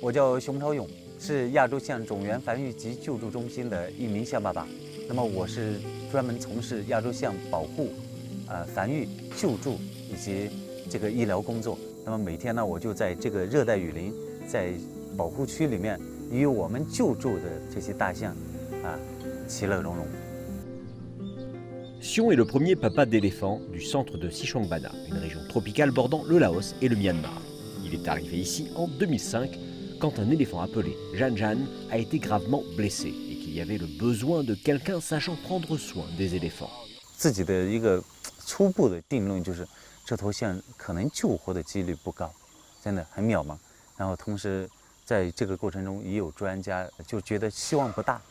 我叫熊朝勇，是亚洲象种源繁育及救助中心的一名象爸爸。那么我是专门从事亚洲象保护、繁育、救助以及这个医疗工作。那么每天呢，我就在这个热带雨林，在保护区里面，与我们救助的这些大象其乐融融。Sion est le premier papa d'éléphant du centre de Xishuangbanna, une région tropicale bordant le Laos et le Myanmar. Il est arrivé ici en 2005 quand un éléphant appelé Jan Jan a été gravement blessé et qu'il y avait le besoin de quelqu'un sachant prendre soin des éléphants. 自己的一个初步的定论就是，这头象可能救活的几率不高，真的很渺茫。然后同时在这个过程中，也有专家就觉得希望不大，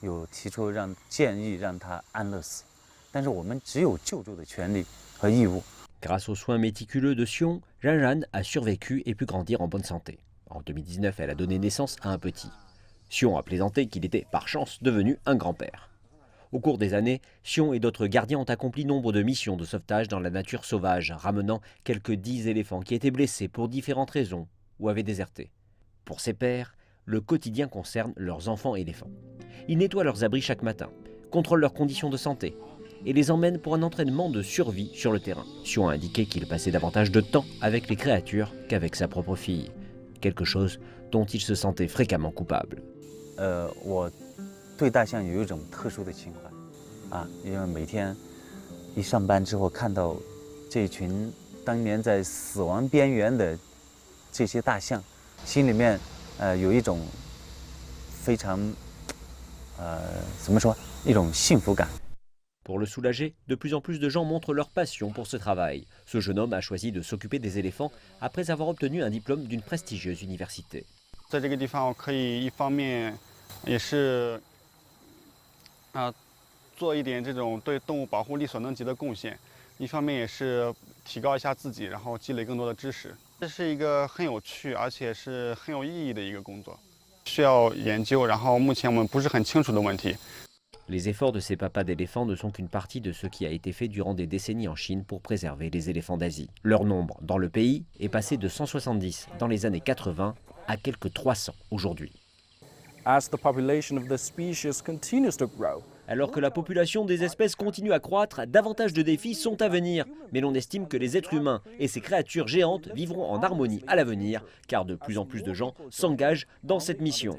有提出建议让它安乐死。但是我们只有救助的权利和义务。 Grâce aux soins méticuleux de Sion, Jan Jan a survécu et pu grandir en bonne santé. En 2019, elle a donné naissance à un petit. Sion a plaisanté qu'il était par chance devenu un grand-père. Au cours des années, Sion et d'autres gardiens ont accompli nombre de missions de sauvetage dans la nature sauvage, ramenant quelques 10 éléphants qui étaient blessés pour différentes raisons ou avaient déserté. Pour ces pères, le quotidien concerne leurs enfants éléphants. Ils nettoient leurs abris chaque matin, contrôlent leurs conditions de santé et les emmènent pour un entraînement de survie sur le terrain. Sion a indiqué qu'il passait davantage de temps avec les créatures qu'avec sa propre fille, quelque chose dont il se sentait fréquemment coupable. 我对大象有一种特殊的情怀因为每天一上班之后看到这群当年在死亡边缘的这些大象，心里面有一种非常怎么说，一种幸福感。 Pour le soulager, de plus en plus de gens montrent leur passion pour ce travail. Ce jeune homme a choisi de s'occuper des éléphants après avoir obtenu un diplôme d'une prestigieuse université. 在这个地方，我可以一方面也是做一点这种对动物保护力所能及的贡献，一方面也是提高一下自己，然后积累更多的知识。这是一个很有趣而且是很有意义的一个工作，需要研究，然后目前我们不是很清楚的问题。 Les efforts de ces papas d'éléphants ne sont qu'une partie de ce qui a été fait durant des décennies en Chine pour préserver les éléphants d'Asie. Leur nombre dans le pays est passé de 170 dans les années 80 à quelques 300 aujourd'hui. As the population of the species continues to grow, alors que la population des espèces continue à croître, davantage de défis sont à venir. Mais l'on estime que les êtres humains et ces créatures géantes vivront en harmonie à l'avenir, car de plus en plus de gens s'engagent dans cette mission.